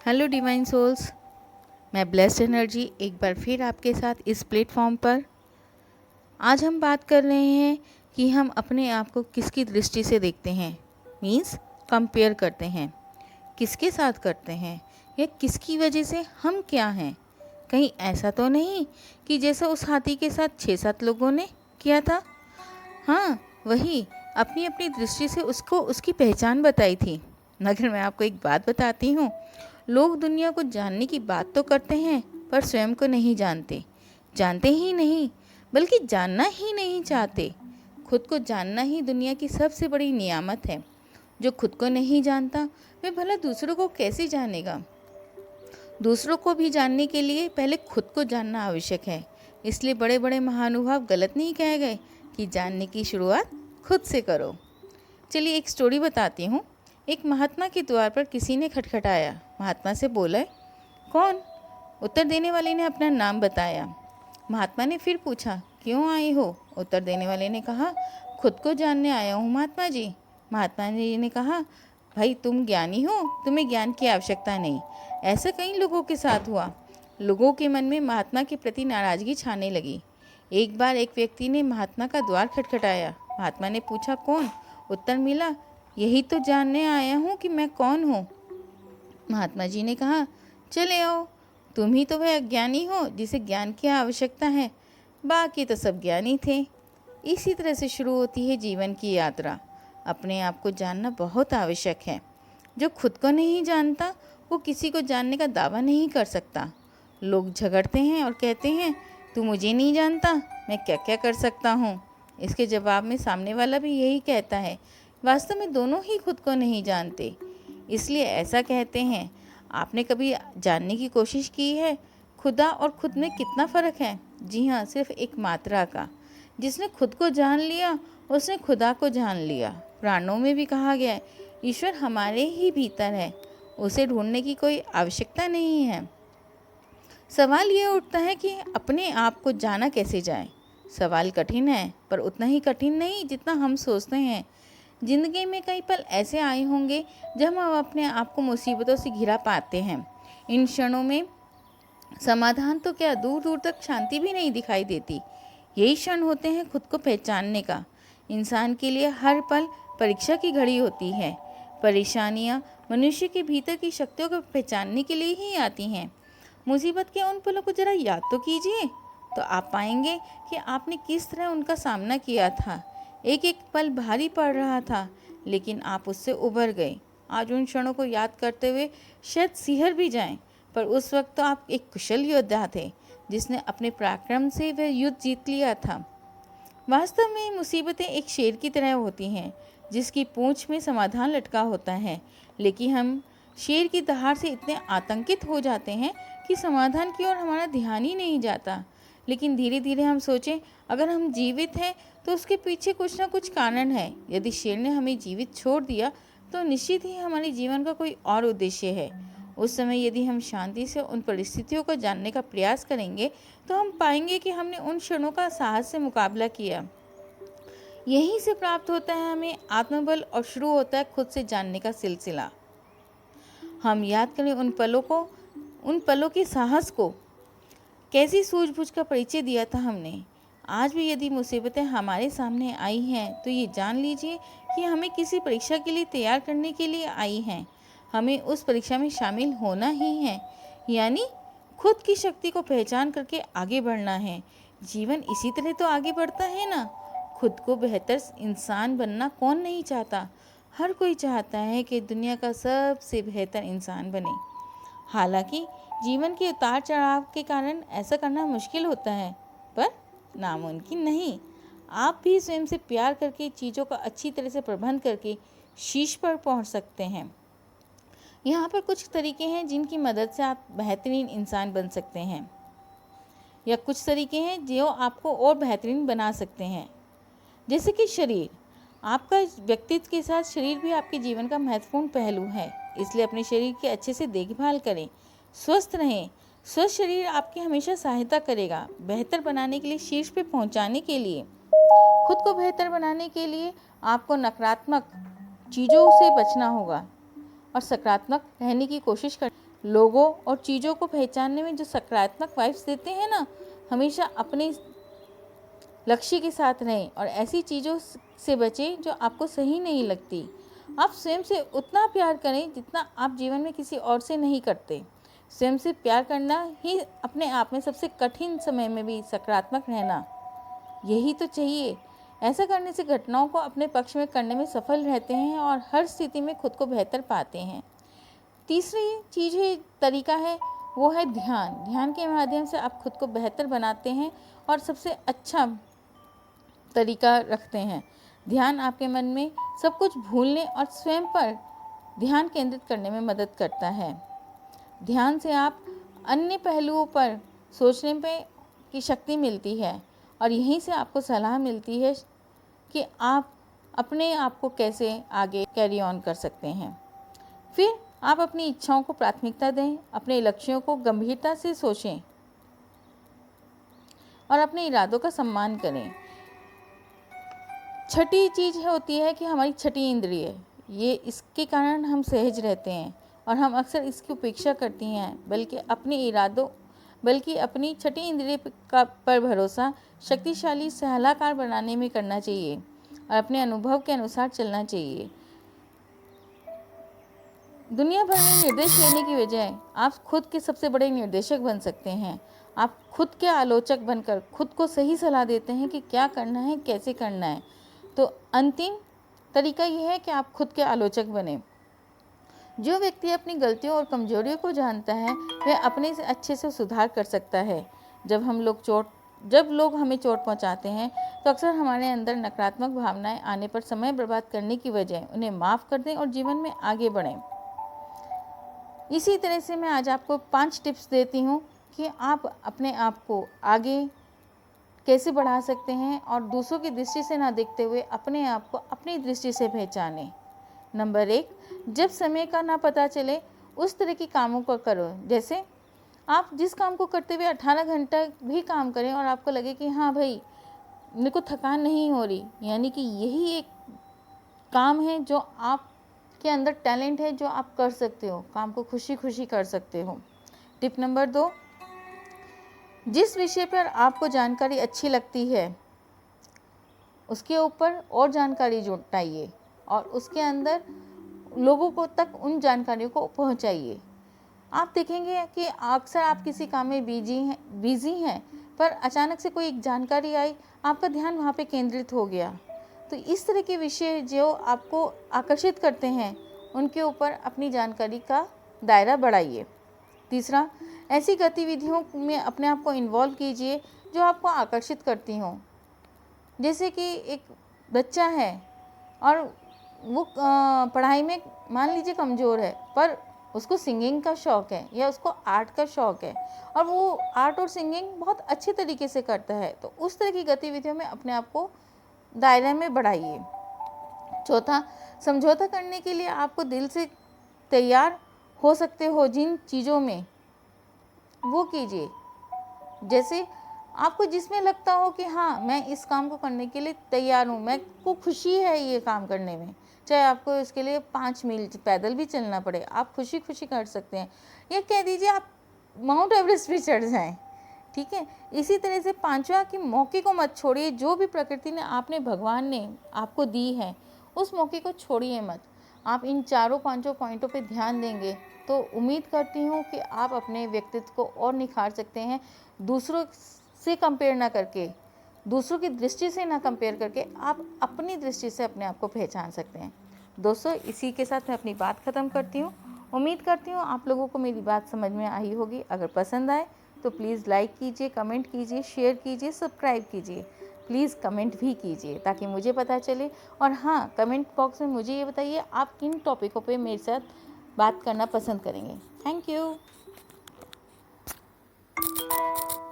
Hello divine souls, मैं blessed energy एक बार फिर आपके साथ इस प्लेटफॉर्म पर। आज हम बात कर रहे हैं कि हम अपने आप को किसकी दृष्टि से देखते हैं। मीन्स कंपेयर करते हैं, किसके साथ करते हैं या किसकी वजह से हम क्या हैं। कहीं ऐसा तो नहीं कि जैसा उस हाथी के साथ 6-7 लोगों ने किया था। हाँ, वही अपनी अपनी दृष्टि से उसको उसकी पहचान बताई थी। मगर मैं आपको एक बात बताती हूँ, लोग दुनिया को जानने की बात तो करते हैं पर स्वयं को नहीं जानते। जानते ही नहीं बल्कि जानना ही नहीं चाहते। खुद को जानना ही दुनिया की सबसे बड़ी नियामत है। जो खुद को नहीं जानता वह भला दूसरों को कैसे जानेगा। दूसरों को भी जानने के लिए पहले खुद को जानना आवश्यक है। इसलिए बड़े बड़े महानुभाव गलत नहीं कहे गए कि जानने की शुरुआत खुद से करो। चलिए एक स्टोरी बताती हूँ। एक महात्मा के द्वार पर किसी ने खटखटाया। महात्मा से बोले, कौन? उत्तर देने वाले ने अपना नाम बताया। महात्मा ने फिर पूछा, क्यों आई हो? उत्तर देने वाले ने कहा, खुद को जानने आया हूँ महात्मा जी। महात्मा जी ने कहा, भाई तुम ज्ञानी हो, तुम्हें ज्ञान की आवश्यकता नहीं। ऐसा कई लोगों के साथ हुआ। लोगों के मन में महात्मा के प्रति नाराजगी छाने लगी। एक बार एक व्यक्ति ने महात्मा का द्वार खटखटाया। महात्मा ने पूछा, कौन? उत्तर मिला, यही तो जानने आया हूँ कि मैं कौन हूँ। महात्मा जी ने कहा, चले आओ, तुम ही तो वह अज्ञानी हो जिसे ज्ञान की आवश्यकता है, बाकी तो सब ज्ञानी थे। इसी तरह से शुरू होती है जीवन की यात्रा। अपने आप को जानना बहुत आवश्यक है। जो खुद को नहीं जानता वो किसी को जानने का दावा नहीं कर सकता। लोग झगड़ते हैं और कहते हैं, तू मुझे नहीं जानता, मैं क्या क्या कर सकता हूँ। इसके जवाब में सामने वाला भी यही कहता है। वास्तव में दोनों ही खुद को नहीं जानते, इसलिए ऐसा कहते हैं। आपने कभी जानने की कोशिश की है खुदा और खुद में कितना फ़र्क है? जी हाँ, सिर्फ एक मात्रा का। जिसने खुद को जान लिया उसने खुदा को जान लिया। प्राणों में भी कहा गया है, ईश्वर हमारे ही भीतर है, उसे ढूंढने की कोई आवश्यकता नहीं है। सवाल ये उठता है कि अपने आप को जाना कैसे जाए। सवाल कठिन है पर उतना ही कठिन नहीं जितना हम सोचते हैं। जिंदगी में कई पल ऐसे आए होंगे जब हम अपने आप को मुसीबतों से घिरा पाते हैं। इन क्षणों में समाधान तो क्या, दूर दूर तक शांति भी नहीं दिखाई देती। यही क्षण होते हैं खुद को पहचानने का। इंसान के लिए हर पल परीक्षा की घड़ी होती है। परेशानियां मनुष्य के भीतर की शक्तियों को पहचानने के लिए ही आती हैं। मुसीबत के उन पलों को जरा याद तो कीजिए, तो आप पाएंगे कि आपने किस तरह उनका सामना किया था। एक एक पल भारी पड़ रहा था, लेकिन आप उससे उबर गए। आज उन क्षणों को याद करते हुए शायद सिहर भी जाएं, पर उस वक्त तो आप एक कुशल योद्धा थे जिसने अपने पराक्रम से वह युद्ध जीत लिया था। वास्तव में मुसीबतें एक शेर की तरह होती हैं जिसकी पूंछ में समाधान लटका होता है, लेकिन हम शेर की दहाड़ से इतने आतंकित हो जाते हैं कि समाधान की ओर हमारा ध्यान ही नहीं जाता। लेकिन धीरे धीरे हम सोचें, अगर हम जीवित हैं तो उसके पीछे कुछ ना कुछ कारण है। यदि शेर ने हमें जीवित छोड़ दिया तो निश्चित ही हमारे जीवन का कोई और उद्देश्य है। उस समय यदि हम शांति से उन परिस्थितियों को जानने का प्रयास करेंगे तो हम पाएंगे कि हमने उन क्षणों का साहस से मुकाबला किया। यहीं से प्राप्त होता है हमें आत्मबल और शुरू होता है खुद से जानने का सिलसिला। हम याद करें उन पलों को, उन पलों के साहस को, कैसी सूझबूझ का परिचय दिया था हमने। आज भी यदि मुसीबतें हमारे सामने आई हैं तो ये जान लीजिए कि हमें किसी परीक्षा के लिए तैयार करने के लिए आई हैं। हमें उस परीक्षा में शामिल होना ही है, यानी खुद की शक्ति को पहचान करके आगे बढ़ना है। जीवन इसी तरह तो आगे बढ़ता है ना। खुद को बेहतर इंसान बनना कौन नहीं चाहता। हर कोई चाहता है कि दुनिया का सबसे बेहतर इंसान बने। हालांकि जीवन के उतार चढ़ाव के कारण ऐसा करना मुश्किल होता है, पर नामुमकिन नहीं। आप भी स्वयं से प्यार करके चीज़ों का अच्छी तरह से प्रबंध करके शीर्ष पर पहुंच सकते हैं। यहाँ पर कुछ तरीके हैं जिनकी मदद से आप बेहतरीन इंसान बन सकते हैं, या कुछ तरीके हैं जो आपको और बेहतरीन बना सकते हैं। जैसे कि शरीर, आपका व्यक्तित्व के साथ शरीर भी आपके जीवन का महत्वपूर्ण पहलू है। इसलिए अपने शरीर की अच्छे से देखभाल करें, स्वस्थ रहें। स्वस्थ शरीर आपकी हमेशा सहायता करेगा बेहतर बनाने के लिए, शीर्ष पे पहुंचाने के लिए। खुद को बेहतर बनाने के लिए आपको नकारात्मक चीज़ों से बचना होगा और सकारात्मक रहने की कोशिश कर। लोगों और चीज़ों को पहचानने में जो सकारात्मक वाइब्स देते हैं ना, हमेशा अपने लक्ष्य के साथ रहें और ऐसी चीज़ों से बचें जो आपको सही नहीं लगती। आप स्वयं से उतना प्यार करें जितना आप जीवन में किसी और से नहीं करते। स्वयं से प्यार करना ही अपने आप में सबसे कठिन समय में भी सकारात्मक रहना, यही तो चाहिए। ऐसा करने से घटनाओं को अपने पक्ष में करने में सफल रहते हैं और हर स्थिति में खुद को बेहतर पाते हैं। तीसरी चीज़ है, तरीका है, वो है ध्यान। ध्यान के माध्यम से आप खुद को बेहतर बनाते हैं और सबसे अच्छा तरीका रखते हैं। ध्यान आपके मन में सब कुछ भूलने और स्वयं पर ध्यान केंद्रित करने में मदद करता है। ध्यान से आप अन्य पहलुओं पर सोचने पे की शक्ति मिलती है और यहीं से आपको सलाह मिलती है कि आप अपने आप को कैसे आगे कैरी ऑन कर सकते हैं। फिर आप अपनी इच्छाओं को प्राथमिकता दें, अपने लक्ष्यों को गंभीरता से सोचें और अपने इरादों का सम्मान करें। छठी चीज़ होती है कि हमारी छठी इंद्रिय, ये इसके कारण हम सहज रहते हैं और हम अक्सर इसकी उपेक्षा करती हैं, बल्कि अपनी छठी इंद्रिय पर भरोसा शक्तिशाली सलाहकार बनाने में करना चाहिए और अपने अनुभव के अनुसार चलना चाहिए। दुनिया भर में निर्देश लेने की बजाय आप खुद के सबसे बड़े निर्देशक बन सकते हैं। आप खुद के आलोचक बनकर खुद को सही सलाह देते हैं कि क्या करना है, कैसे करना है। तो अंतिम तरीका यह है कि आप खुद के आलोचक बने। जो व्यक्ति अपनी गलतियों और कमजोरियों को जानता है वह अपने से अच्छे से सुधार कर सकता है। जब लोग हमें चोट पहुंचाते हैं तो अक्सर हमारे अंदर नकारात्मक भावनाएं आने पर समय बर्बाद करने की बजाय उन्हें माफ़ कर दें और जीवन में आगे बढ़ें। इसी तरह से मैं आज आपको 5 टिप्स देती हूँ कि आप अपने आप को आगे कैसे बढ़ा सकते हैं और दूसरों की दृष्टि से ना देखते हुए अपने आप को अपनी दृष्टि से पहचानें। नंबर 1, जब समय का ना पता चले उस तरह के कामों को करो। जैसे आप जिस काम को करते हुए 18 घंटा भी काम करें और आपको लगे कि हाँ भाई मेरे को थकान नहीं हो रही, यानी कि यही एक काम है जो आपके अंदर टैलेंट है, जो आप कर सकते हो, काम को खुशी खुशी कर सकते हो। टिप नंबर 2, जिस विषय पर आपको जानकारी अच्छी लगती है उसके ऊपर और जानकारी जुटाइए और उसके अंदर लोगों को तक उन जानकारियों को पहुंचाइए। आप देखेंगे कि अक्सर आप किसी काम में बिजी हैं पर अचानक से कोई एक जानकारी आई, आपका ध्यान वहाँ पे केंद्रित हो गया। तो इस तरह के विषय जो आपको आकर्षित करते हैं उनके ऊपर अपनी जानकारी का दायरा बढ़ाइए। तीसरा, ऐसी गतिविधियों में अपने आप को इन्वॉल्व कीजिए जो आपको आकर्षित करती हों। जैसे कि एक बच्चा है और वो पढ़ाई में मान लीजिए कमज़ोर है पर उसको सिंगिंग का शौक़ है या उसको आर्ट का शौक़ है और वो आर्ट और सिंगिंग बहुत अच्छे तरीके से करता है, तो उस तरह की गतिविधियों में अपने आप को दायरे में बढ़ाइए। चौथा, समझौता करने के लिए आपको दिल से तैयार हो सकते हो जिन चीज़ों में वो कीजिए। जैसे आपको जिसमें लगता हो कि हाँ मैं इस काम को करने के लिए तैयार हूँ, मैं को खुशी है ये काम करने में, चाहे आपको इसके लिए 5 मील पैदल भी चलना पड़े, आप खुशी खुशी कर सकते हैं। या कह दीजिए आप माउंट एवरेस्ट भी चढ़ जाएं, ठीक है। इसी तरह से 5वां कि मौके को मत छोड़िए। जो भी प्रकृति ने भगवान ने आपको दी है उस मौके को छोड़िए मत। आप इन 4-5 पॉइंटों पे ध्यान देंगे तो उम्मीद करती हूँ कि आप अपने व्यक्तित्व को और निखार सकते हैं। दूसरों से कंपेयर ना करके, दूसरों की दृष्टि से ना कंपेयर करके आप अपनी दृष्टि से अपने आप को पहचान सकते हैं। दोस्तों, इसी के साथ मैं अपनी बात ख़त्म करती हूँ। उम्मीद करती हूँ आप लोगों को मेरी बात समझ में आई होगी। अगर पसंद आए तो प्लीज़ लाइक कीजिए, कमेंट कीजिए, शेयर कीजिए, सब्सक्राइब कीजिए। प्लीज़ कमेंट भी कीजिए ताकि मुझे पता चले। और हाँ, कमेंट बॉक्स में मुझे ये बताइए आप किन टॉपिकों पे मेरे साथ बात करना पसंद करेंगे। Thank you.